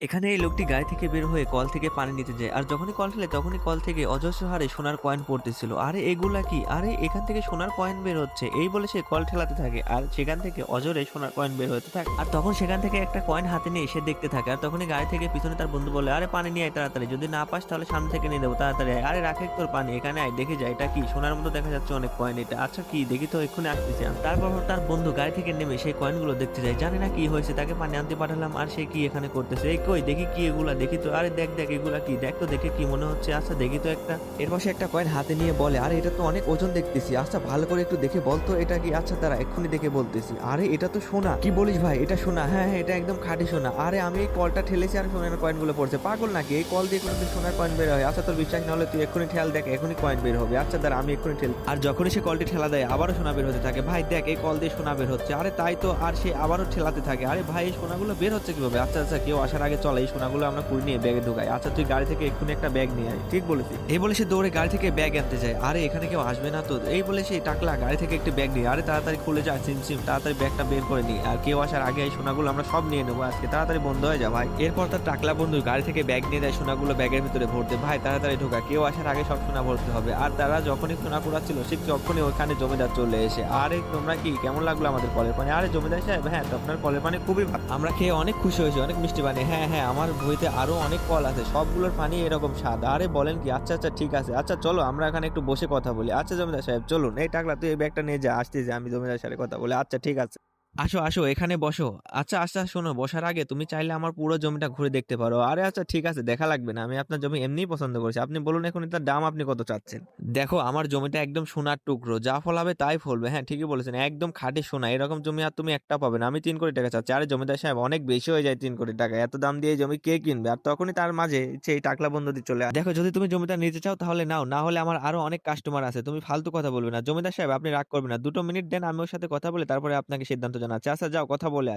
এখানে এই লোকটি গাড়ি থেকে বের হয়ে কল থেকে পানি নিতে যায়। আর যখনই কল ঠেলে তখনই কল থেকে অজস্র হারে সোনার কয়েন পড়তেছিল। আরে এগুলা কি? আরে এখান থেকে সোনার কয়েন বের হচ্ছে। এই বলে সে কল ঠেলাতে থাকে। আর সেখান থেকে অজরে সোনার কয়েন বের হতে থাকে। আর তখন সেখান থেকে একটা কয়েন হাতে নিয়ে সে দেখতে থাকে। আর তখনই গাড়ি থেকে পিছনে তার বন্ধু বলে, "আরে পানি নিয়ে আয় তাড়াতাড়ি। যদি না পাস তাহলে সামনে থেকে নিয়ে দেবো। তাড়াতাড়ি আয়। আরে রাখে তোর পানি। এখানে আয় দেখে যা এটা কি? সোনার মতো দেখা যাচ্ছে অনেক কয়েন এটা। আচ্ছা কি দেখি তো এক্ষুনি আসতেছি আমি।" তারপর তার বন্ধু গাড়ি থেকে নেমে সেই কয়েনগুলো দেখতে যায়। জানে না কি হয়েছে। তাকে পানি আনতে পাঠালাম আর সে কি এখানে করতেছে। এই কই দেখি কি এগুলা দেখি তো। আরে দেখ দেখ এগুলা কি? দেখ তো দেখে কি মনে হচ্ছে। আচ্ছা দেখি তো একটা। এরপর সে একটা কয়েন হাতে নিয়ে বলে, "আরে এটা তো অনেক ওজন দেখতেছি। আচ্ছা ভালো করে একটু দেখে বল তো এটা কি?" "আচ্ছা দাঁড়া এক্ষুনি দেখে বলতেছি।" "আরে এটা তো সোনা।" "কি বলিস ভাই? এটা সোনা?" "হ্যাঁ, হ্যাঁ এটা একদম খাঁটি সোনা।" "আরে আমি এই কলটা ঠেলেছি আর সোনার কয়েনগুলো পড়ছে। পাগল নাকি? এই কল দিয়ে কোনোদিন সোনার কয়েন বের হয়? আচ্ছা তোর বিশ্বাস না হলে তুই এক্ষুনি ঠেল দেখ এখনই কয়েন বের হবে। আচ্ছা দাঁড়া আমি এক্ষুনি ঠেল। আর যখনই সে কলটি ঠেলা দেয় আবারও সোনা বের হতে থাকে। "ভাই দেখ এই কল দিয়ে সোনা বের হচ্ছে।" "আরে তাই তো।" আর সে আবারও ঠেলাতে থাকে। "আরে ভাই এই সোনাগুলো বের হচ্ছে কিভাবে?" "আচ্ছা আচ্ছা কেউ আসার আগে চল এই সোনাগুলো আমরা কুড়িয়ে নিয়ে ব্যাগে ঢুকাই। আচ্ছা তুই গাড়ি থেকে এক্ষুনি একটা ব্যাগ নিয়ে আয়।" "ঠিক বলেছিস।" এই বলে সে দৌড়ে গাড়ি থেকে ব্যাগ আনতে যায়। "আরে এখানে কেউ আসবে না তো?" এই বলে সে টাকলা গাড়ি থেকে একটি ব্যাগ নিয়ে, "আরে তাড়াতাড়ি খুলে যা সিম তাড়াতাড়ি ব্যাগটা বের করে নি। আর কেউ আসার আগে এই সোনাগুলো আমরা সব নিয়ে নেবো আজকে। তাড়াতাড়ি বন্ধ হয়ে যা ভাই।" এরপর তার টাকলা বন্ধু গাড়ি থেকে ব্যাগ নিয়ে দেয় সোনাগুলো ব্যাগের ভিতরে ভরতে। "ভাই তাড়াতাড়ি ঢোকা। কেউ আসার আগে সব সোনা ভরতে হবে।" আর তারা যখনই সোনা কুড়াচ্ছিল ঠিক তখনই ওখানে জমিদার চলে এসে, "আরে তোমরা কি কেমন লাগলো আমাদের কলের পানি?" "আরে জমিদার সাহেব হ্যাঁ তো আপনার কলের পানি খুবই ভালো। আমরা খেয়ে অনেক খুশি হয়েছি, অনেক মিষ্টি পানি। হ্যাঁ, হ্যাঁ আমার বইতে আরো অনেক কল আছে। সবগুলোর পানি এরকম স্বাদ।" "আরে বলেন কি? আচ্ছা, আচ্ছা ঠিক আছে। আচ্ছা চলো আমরা এখানে একটু বসে কথা বলি।" "আচ্ছা জমিদার সাহেব চলুন। এই টাকলা তুই এই ব্যাগটা নিয়ে যা। আসতেছি আমি জমিদারের সাথে কথা বলি।" "আচ্ছা ঠিক আছে।" "আসো, আসো এখানে বসো। আচ্ছা, আচ্ছা শোনো বসার আগে তুমি চাইলে আমার পুরো জমিটা ঘুরে দেখতে পারো।" "আরে আচ্ছা ঠিক আছে দেখা লাগবে না। আমি আপনার জমি এমনিই পছন্দ করেছি। আপনি বলুন এখন এটার দাম আপনি কত চাচ্ছেন?" "দেখো আমার জমিটা একদম সোনার টুকরো। যা ফলাবে তাই ফলবে। হ্যাঁ ঠিকই বলেছেন। একদম খাঁটি সোনা। এরকম জমি আর তুমি একটাও পাবে না। আমি ৩ কোটি টাকা চাচ্ছি।" "আরে জমিদার সাহেব অনেক বেশি হয়ে যায় ৩ কোটি টাকা। এত দাম দিয়ে এই জমি কে কিনবে?" আর তখনই তার মাঝে সেই টাকলা বন্ধুটি চলে আসে। "দেখো যদি তুমি জমিটা নিতে চাও তাহলে নাও। না হলে আমার আরো অনেক কাস্টমার আছে। তুমি ফালতু কথা বলবে না। জমিদার সাহেব আপনি রাগ করবেন না। ২ টো মিনিট দেন আমি ওর সাথে কথা বলে তারপরে আপনাকে সিদ্ধান্ত জানাচ্ছি।" "আচ্ছা যাও কথা বলে